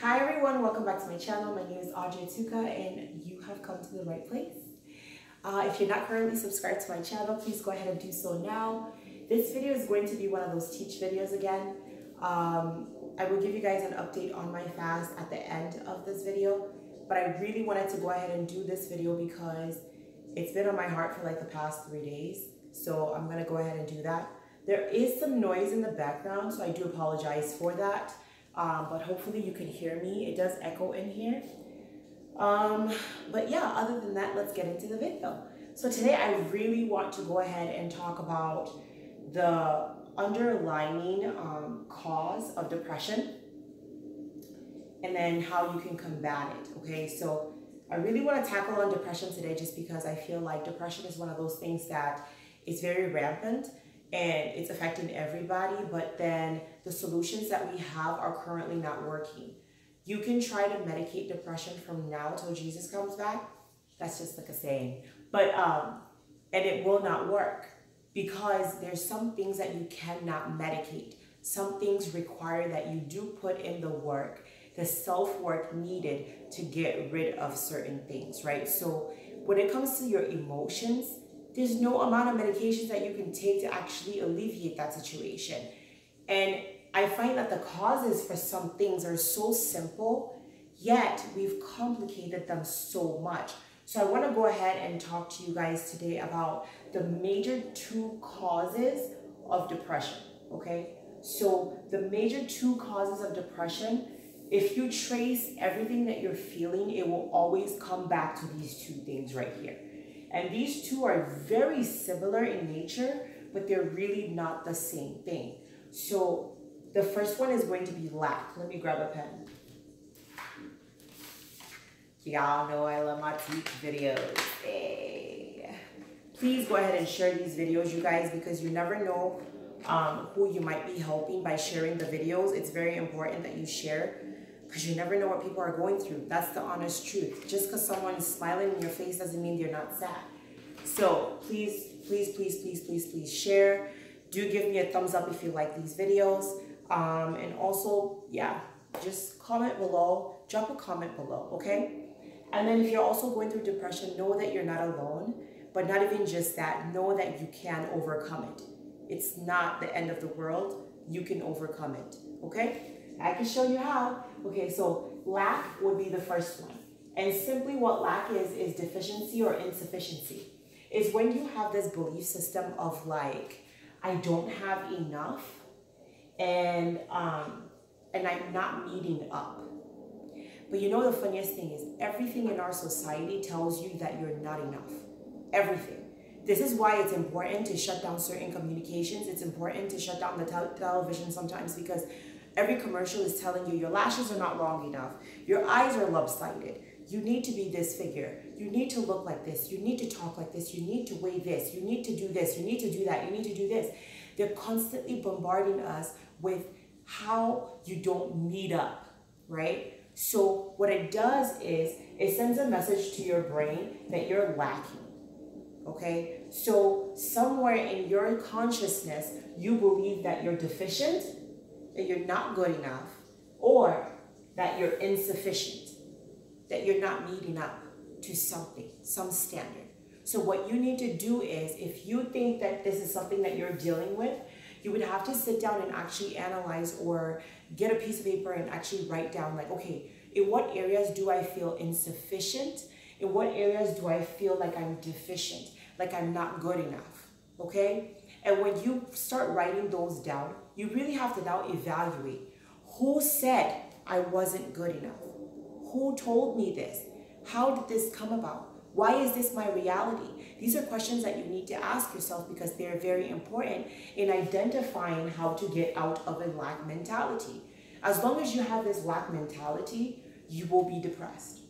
Hi everyone, welcome back to my channel. My name is Audrey Tuka and you have come to the right place. If you're not currently subscribed to my channel, please go ahead and do so now. This video is going to be one of those teach videos again. I will give you guys an update on my fast at the end of this video, but I really wanted to go ahead and do this video because it's been on my heart for like the past 3 days. So I'm gonna go ahead and do that. There is some noise in the background, so I do apologize for that. But hopefully you can hear me. It does echo in here. But yeah, other than that, let's get into the video. So today I really want to go ahead and talk about the underlying cause of depression and then how you can combat it. Okay, so I really want to tackle on depression today just because I feel like depression is one of those things that is very rampant and it's affecting everybody, but then the solutions that we have are currently not working. You can try to medicate depression from now till Jesus comes back. That's just like a saying. But, and it will not work because there's some things that you cannot medicate. Some things require that you do put in the work, the self-work needed to get rid of certain things, right? So when it comes to your emotions, there's no amount of medications that you can take to actually alleviate that situation. And I find that the causes for some things are so simple, yet we've complicated them so much. So I want to go ahead and talk to you guys today about the major 2 causes of depression, okay? So the major 2 causes of depression, if you trace everything that you're feeling, it will always come back to these 2 things right here. And these 2 are very similar in nature, but they're really not the same thing. So the first one is going to be lack. Let me grab a pen. Y'all know I love my teach videos. Hey. Please go ahead and share these videos, you guys, because you never know who you might be helping by sharing the videos. It's very important that you share because you never know what people are going through. That's the honest truth. Just because someone is smiling in your face doesn't mean they're not sad. So please, please, please, please, please, please share. Do give me a thumbs up if you like these videos. And also, yeah, just comment below, drop a comment below, okay? And then if you're also going through depression, know that you're not alone, but not even just that, know that you can overcome it. It's not the end of the world. You can overcome it, okay? I can show you how. Okay, so lack would be the first one. And simply what lack is deficiency or insufficiency. It's when you have this belief system of like, I don't have enough and I'm not meeting up. But you know the funniest thing is everything in our society tells you that you're not enough. Everything. This is why it's important to shut down certain communications. It's important to shut down the television sometimes because every commercial is telling you your lashes are not long enough. Your eyes are lopsided. You need to be this figure. You need to look like this. You need to talk like this. You need to weigh this. You need to do this. You need to do that. You need to do this. They're constantly bombarding us with how you don't meet up, right? So what it does is it sends a message to your brain that you're lacking, okay? So somewhere in your consciousness, you believe that you're deficient, that you're not good enough, or that you're insufficient, that you're not meeting up to something, some standard. So what you need to do is, if you think that this is something that you're dealing with, you would have to sit down and actually analyze or get a piece of paper and actually write down like, okay, in what areas do I feel insufficient? In what areas do I feel like I'm deficient, like I'm not good enough, okay? And when you start writing those down, you really have to now evaluate who said I wasn't good enough? Who told me this? How did this come about? Why is this my reality? These are questions that you need to ask yourself because they're very important in identifying how to get out of a lack mentality. As long as you have this lack mentality, you will be depressed.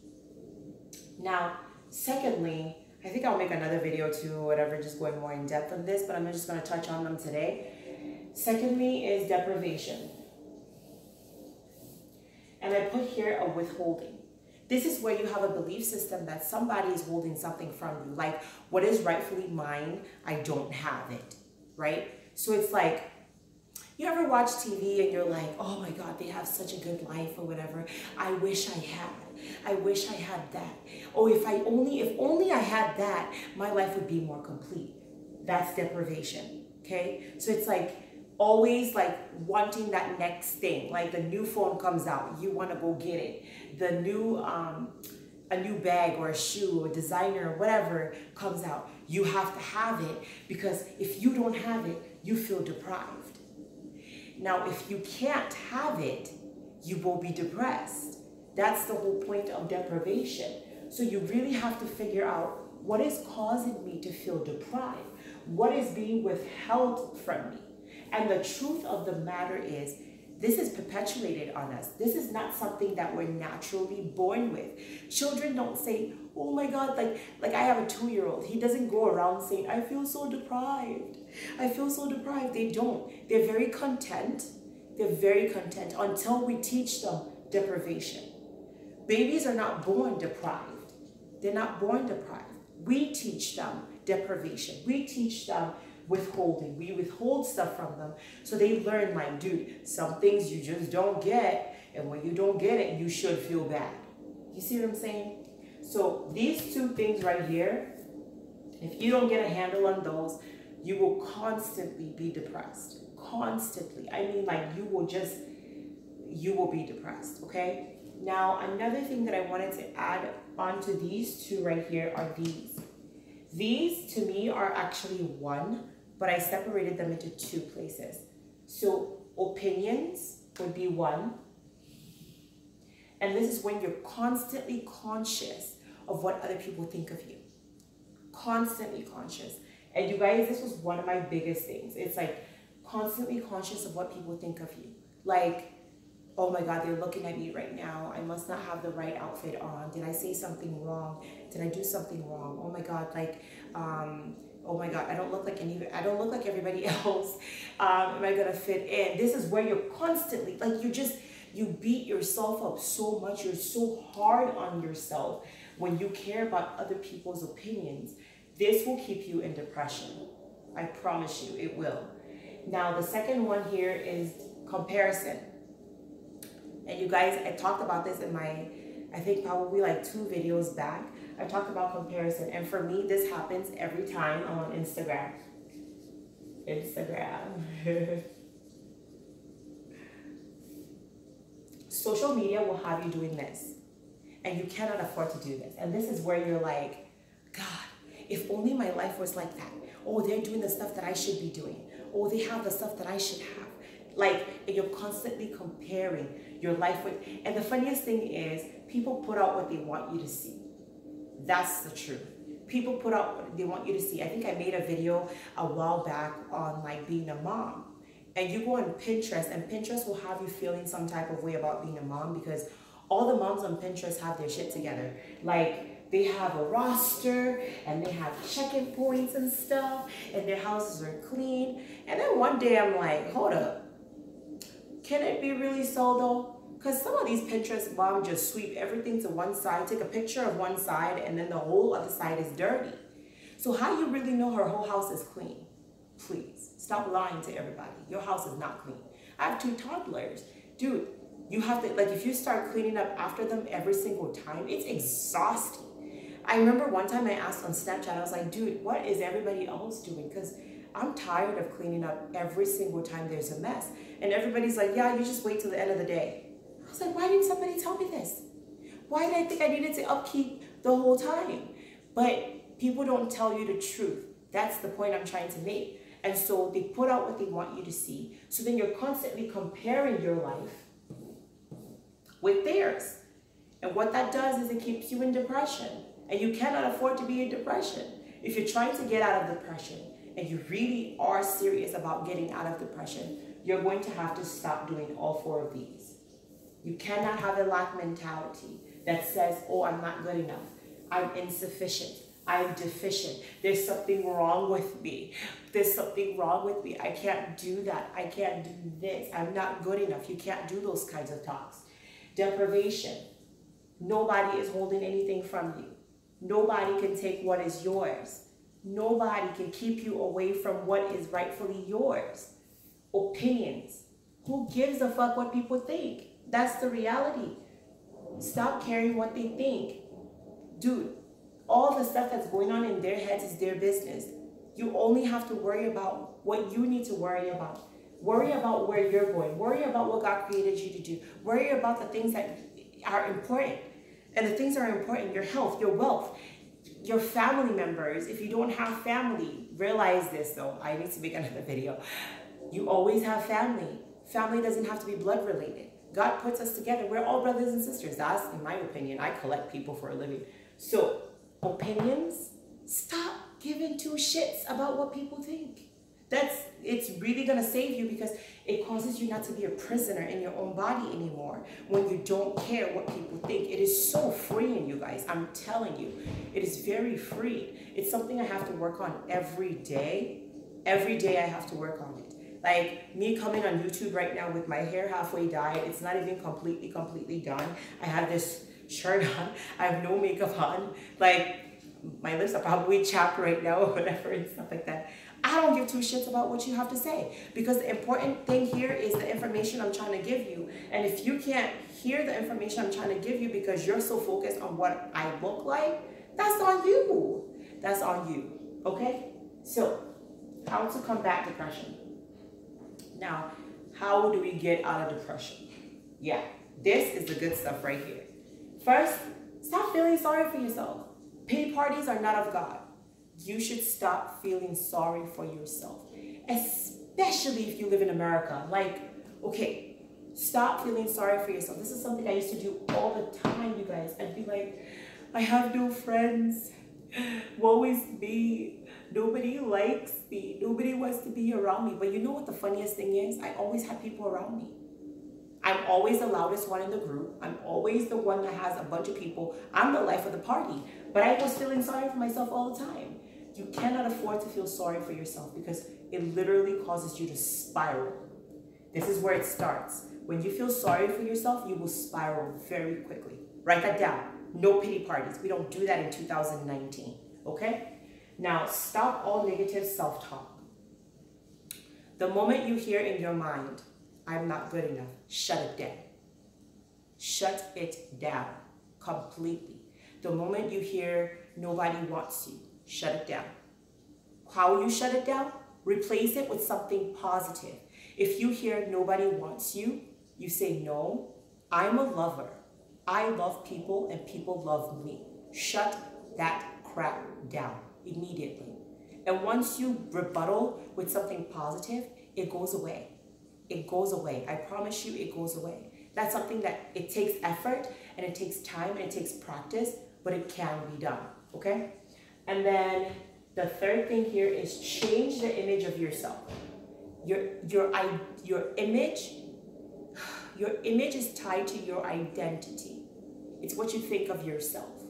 Now, secondly, I think I'll make another video too, whatever, just going more in depth on this, but I'm just going to touch on them today. Secondly is deprivation. And I put here a withholding. This is where you have a belief system that somebody is holding something from you. Like, what is rightfully mine, I don't have it, right? So it's like, You ever watch TV and you're like, oh my God, they have such a good life or whatever. I wish I had. I wish I had that. Oh, if only I had that, my life would be more complete. That's deprivation, okay? So it's like always like wanting that next thing. Like the new phone comes out, you want to go get it. The new, a new bag or a shoe or designer or whatever comes out, you have to have it, because if you don't have it, you feel deprived. Now, if you can't have it, you will be depressed. That's the whole point of deprivation. So you really have to figure out what is causing me to feel deprived. What is being withheld from me? And the truth of the matter is, this is perpetuated on us. This is not something that we're naturally born with. Children don't say, oh my God, like I have a 2-year-old. He doesn't go around saying, I feel so deprived. I feel so deprived. They don't. They're very content. They're very content until we teach them deprivation. Babies are not born deprived. They're not born deprived. We teach them deprivation. We teach them withholding. We withhold stuff from them so they learn, like, dude, some things you just don't get, and when you don't get it, you should feel bad. You see what I'm saying? So these two things right here, if you don't get a handle on those, you will constantly be depressed. Constantly. I mean, like, you will be depressed, okay? Now, another thing that I wanted to add onto these two right here are these. These, to me, are actually one, but I separated them into 2 places. So opinions would be one. And this is when you're constantly conscious of what other people think of you. Constantly conscious. And you guys, this was one of my biggest things. It's like constantly conscious of what people think of you. Like, oh my God, they're looking at me right now. I must not have the right outfit on. Did I say something wrong? Did I do something wrong? Oh my God, like, oh my God, I don't look like everybody else. Am I gonna fit in? This is where you're constantly, like, you beat yourself up so much. You're so hard on yourself when you care about other people's opinions. This will keep you in depression. I promise you, it will. Now, the second one here is comparison. And you guys, I talked about this in my, I think probably like 2 videos back. I talked about comparison. And for me, this happens every time I'm on Instagram. Social media will have you doing this. And you cannot afford to do this. And this is where you're like, God, if only my life was like that. Oh, they're doing the stuff that I should be doing. Oh, they have the stuff that I should have. Like, and you're constantly comparing your life with, and the funniest thing is, people put out what they want you to see. That's the truth. People put out what they want you to see. I think I made a video a while back on, like, being a mom. And you go on Pinterest, and Pinterest will have you feeling some type of way about being a mom, because all the moms on Pinterest have their shit together. Like, they have a roster, and they have check-in points and stuff, and their houses are clean. And then one day I'm like, hold up. Can it be really so though? Because some of these Pinterest moms just sweep everything to one side, take a picture of one side, and then the whole other side is dirty. So how you really know her whole house is clean? Please, stop lying to everybody. Your house is not clean. I have 2 toddlers. Dude, you have to, like, if you start cleaning up after them every single time, it's exhausting. I remember one time I asked on Snapchat, I was like, dude, what is everybody else doing? Because I'm tired of cleaning up every single time there's a mess. And everybody's like, yeah, you just wait till the end of the day. I was like, why didn't somebody tell me this? Why did I think I needed to upkeep the whole time? But people don't tell you the truth. That's the point I'm trying to make. And so they put out what they want you to see. So then you're constantly comparing your life with theirs. And what that does is it keeps you in depression. And you cannot afford to be in depression. If you're trying to get out of depression, and you really are serious about getting out of depression, you're going to have to stop doing all 4 of these. You cannot have a lack mentality that says, oh, I'm not good enough. I'm insufficient. I'm deficient. There's something wrong with me. There's something wrong with me. I can't do that. I can't do this. I'm not good enough. You can't do those kinds of talks. Deprivation. Nobody is holding anything from you. Nobody can take what is yours. Nobody can keep you away from what is rightfully yours. Opinions. Who gives a fuck what people think? That's the reality. Stop caring what they think. Dude, all the stuff that's going on in their heads is their business. You only have to worry about what you need to worry about. Worry about where you're going. Worry about what God created you to do. Worry about the things that are important. And the things that are important, your health, your wealth, your family members. If you don't have family, realize this though. I need to make another video. You always have family. Family doesn't have to be blood related. God puts us together. We're all brothers and sisters. That's in my opinion. I collect people for a living. So, opinions, stop giving two shits about what people think. It's really going to save you, because it causes you not to be a prisoner in your own body anymore when you don't care what people think. It is so freeing, you guys. I'm telling you, it is very free. It's something I have to work on every day. Every day I have to work on it. Like me coming on YouTube right now with my hair halfway dyed, it's not even completely done. I have this shirt on, I have no makeup on. Like my lips are probably chapped right now or whatever and stuff like that. I don't give two shits about what you have to say, because the important thing here is the information I'm trying to give you. And if you can't hear the information I'm trying to give you because you're so focused on what I look like, that's on you. That's on you, okay? So, how to combat depression. Now, how do we get out of depression? Yeah, this is the good stuff right here. First, stop feeling sorry for yourself. Pity parties are not of God. You should stop feeling sorry for yourself, especially if you live in America. Like, okay, stop feeling sorry for yourself. This is something I used to do all the time, you guys. I'd be like, I have no friends. Woe is me. Nobody likes me. Nobody wants to be around me. But you know what the funniest thing is? I always have people around me. I'm always the loudest one in the group. I'm always the one that has a bunch of people. I'm the life of the party. But I was feeling sorry for myself all the time. You cannot afford to feel sorry for yourself, because it literally causes you to spiral. This is where it starts. When you feel sorry for yourself, you will spiral very quickly. Write that down. No pity parties. We don't do that in 2019. Okay? Now, stop all negative self-talk. The moment you hear in your mind, I'm not good enough, shut it down. Shut it down completely. The moment you hear nobody wants you, shut it down. How you shut it down? Replace it with something positive. If you hear nobody wants you, you say, no, I'm a lover. I love people and people love me. Shut that crap down immediately. And once you rebuttal with something positive, it goes away. It goes away. I promise you, it goes away. That's something that it takes effort and it takes time and it takes practice, but it can be done, okay? And then the third thing here is change the image of yourself. Your image is tied to your identity. It's what you think of yourself.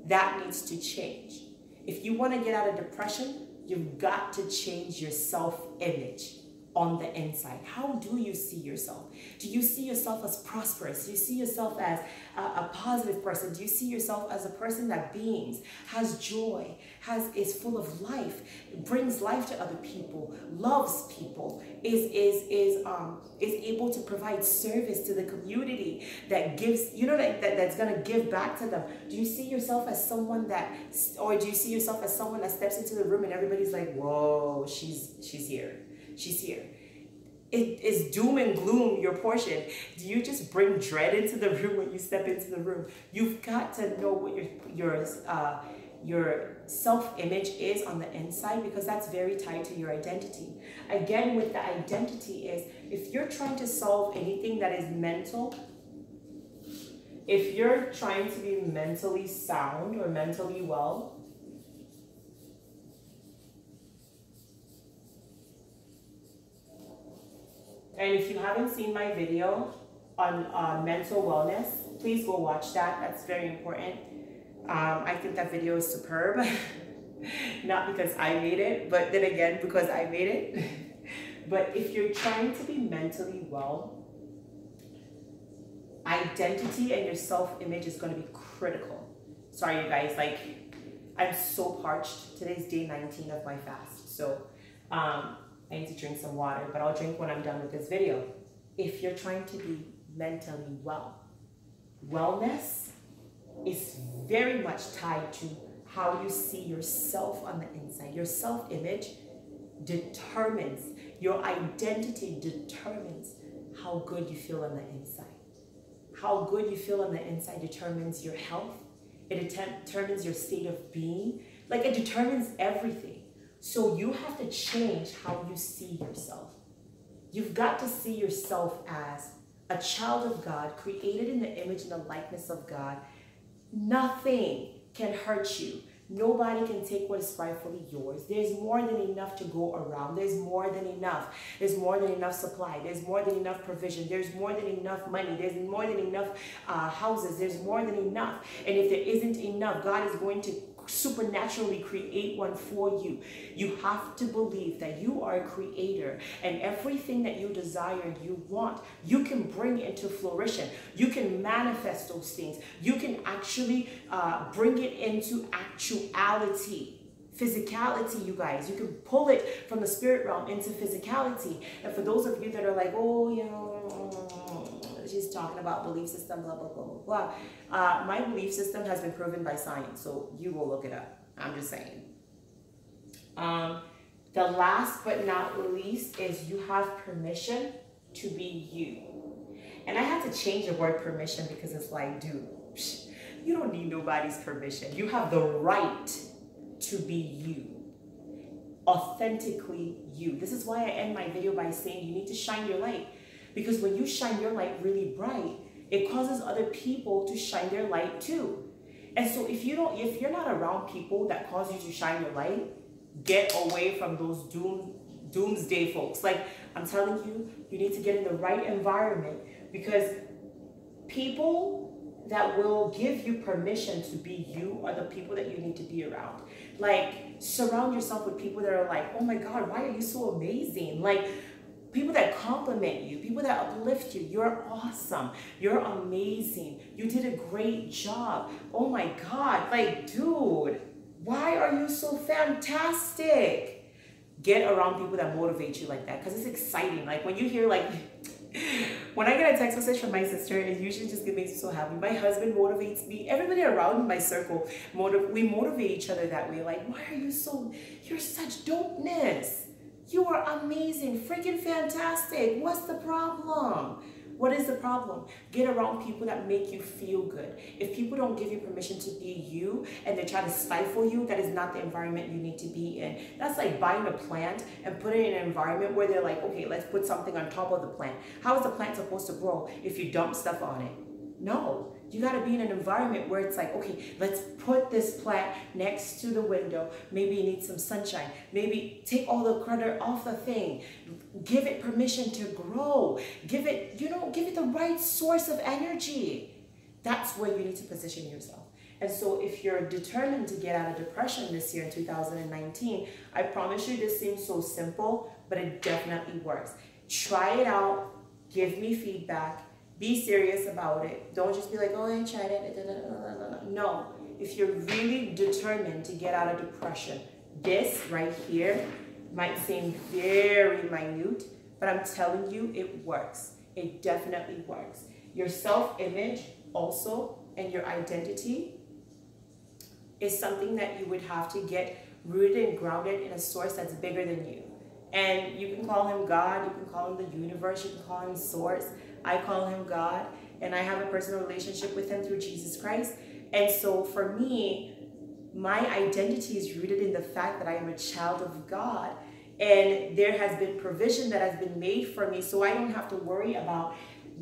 That needs to change. If you want to get out of depression, you've got to change your self-image on the inside. How do you see yourself? Do you see yourself as prosperous? Do you see yourself as a positive person? Do you see yourself as a person that beams, has joy, is full of life, brings life to other people, loves people, is able to provide service to the community, that gives, that's gonna give back to them? Do you see yourself as someone or do you see yourself as someone that steps into the room and everybody's like, whoa, she's here. She's here. Is doom and gloom your portion? Do you just bring dread into the room when you step into the room? You've got to know what your self-image is on the inside, because that's very tied to your identity. Again, with the identity is, if you're trying to solve anything that is mental, if you're trying to be mentally sound or mentally well, and if you haven't seen my video on mental wellness, please go watch that. That's very important. I think that video is superb. Not because I made it, but then again, because I made it. But if you're trying to be mentally well, identity and your self-image is going to be critical. Sorry, you guys. I'm so parched. Today's day 19 of my fast. So, I need to drink some water, but I'll drink when I'm done with this video. If you're trying to be mentally well, wellness is very much tied to how you see yourself on the inside. Your self-image determines, your identity determines how good you feel on the inside. How good you feel on the inside determines your health. It determines your state of being. Like, it determines everything. So you have to change how you see yourself. You've got to see yourself as a child of God, created in the image and the likeness of God. Nothing can hurt you. Nobody can take what is rightfully yours. There's more than enough to go around. There's more than enough. There's more than enough supply. There's more than enough provision. There's more than enough money. There's more than enough houses. There's more than enough. And if there isn't enough, God is going to supernaturally create one for you. You have to believe that you are a creator, and everything that you desire and you want, you can bring into fruition. You can manifest those things. You can actually bring it into actuality. Physicality, you guys. You can pull it from the spirit realm into physicality. And for those of you that are like, oh, you know, she's talking about belief system, blah, blah, blah, blah, blah. My belief system has been proven by science, so you will look it up. I'm just saying. The last but not least is you have permission to be you. And I had to change the word permission because it's like, dude, you don't need nobody's permission. You have the right to be you. Authentically you. This is why I end my video by saying you need to shine your light. Because when you shine your light really bright, it causes other people to shine their light too. And so if you're not around people that cause you to shine your light, get away from those doomsday folks. Like, I'm telling you, you need to get in the right environment, because people that will give you permission to be you are the people that you need to be around. Like, surround yourself with people that are like, oh my God, why are you so amazing? Like, people that compliment you, people that uplift you. You're awesome. You're amazing. You did a great job. Oh my God. Like, dude, why are you so fantastic? Get around people that motivate you like that, because it's exciting. Like, when you hear, like, when I get a text message from my sister, it usually just makes me so happy. My husband motivates me. Everybody around my circle, we motivate each other that way. Like, why are you so, you're such dopeness. You are amazing, freaking fantastic. What's the problem? What is the problem? Get around people that make you feel good. If people don't give you permission to be you and they try to stifle you, that is not the environment you need to be in. That's like buying a plant and putting it in an environment where they're like, okay, let's put something on top of the plant. How is the plant supposed to grow if you dump stuff on it? No. You got to be in an environment where it's like, okay, let's put this plant next to the window. Maybe it needs some sunshine. Maybe take all the clutter off the thing. Give it permission to grow. Give it, give it the right source of energy. That's where you need to position yourself. And so if you're determined to get out of depression this year in 2019, I promise you this seems so simple, but it definitely works. Try it out. Give me feedback. Be serious about it. Don't just be like, oh, I tried it. No. If you're really determined to get out of depression, this right here might seem very minute, but I'm telling you, it works. It definitely works. Your self-image also and your identity is something that you would have to get rooted and grounded in a source that's bigger than you. And you can call him God, you can call him the universe, you can call him source. I call him God, and I have a personal relationship with him through Jesus Christ. And so for me, my identity is rooted in the fact that I am a child of God. And there has been provision that has been made for me, so I don't have to worry about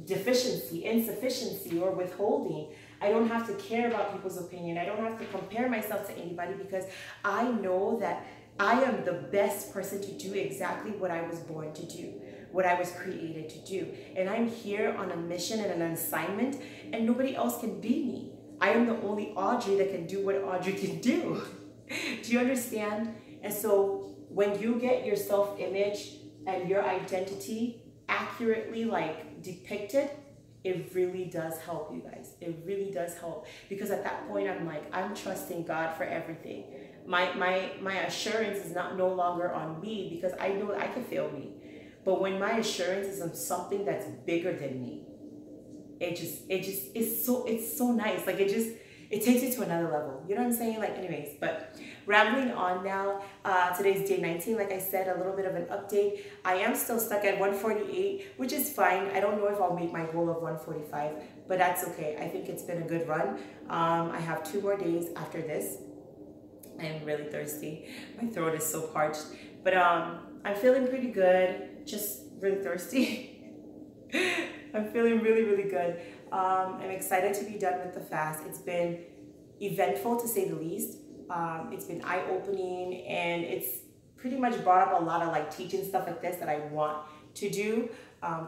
deficiency, insufficiency, or withholding. I don't have to care about people's opinion. I don't have to compare myself to anybody, because I know that I am the best person to do exactly what I was born to do, what I was created to do. And I'm here on a mission and an assignment, and nobody else can be me. I am the only Audrey that can do what Audrey can do. Do you understand? And so when you get your self-image and your identity accurately depicted, It really does help, you guys. It really does help, because at that point I'm like, I'm trusting God for everything. My assurance is not no longer on me, because I know I can fail me. But when my assurance is on something that's bigger than me, it's so nice. Like it takes you to another level. You know what I'm saying? Like, anyways, but rambling on now. Today's day 19. Like I said, a little bit of an update. I am still stuck at 148, which is fine. I don't know if I'll make my goal of 145, but that's okay. I think it's been a good run. I have 2 more days after this. I am really thirsty. My throat is so parched, but I'm feeling pretty good. Just really thirsty. I'm feeling really, really good. I'm excited to be done with the fast. It's been eventful, to say the least. It's been eye-opening, and it's pretty much brought up a lot of like teaching stuff like this that I want to do.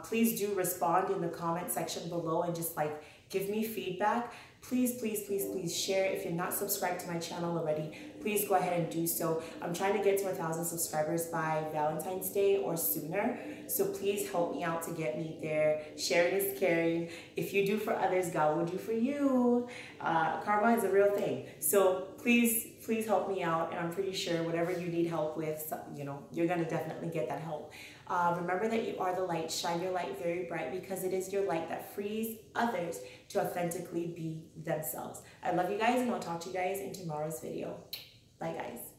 Please do respond in the comment section below and just like give me feedback. Please, please, please, please share. If you're not subscribed to my channel already, please go ahead and do so. I'm trying to get to 1,000 subscribers by Valentine's Day or sooner. So please help me out to get me there. Sharing is caring. If you do for others, God will do for you. Karma is a real thing. So please, please help me out. And I'm pretty sure whatever you need help with, you know, you're going to definitely get that help. Remember that you are the light. Shine your light very bright, because it is your light that frees others to authentically be themselves. I love you guys, and I'll talk to you guys in tomorrow's video. Bye, guys.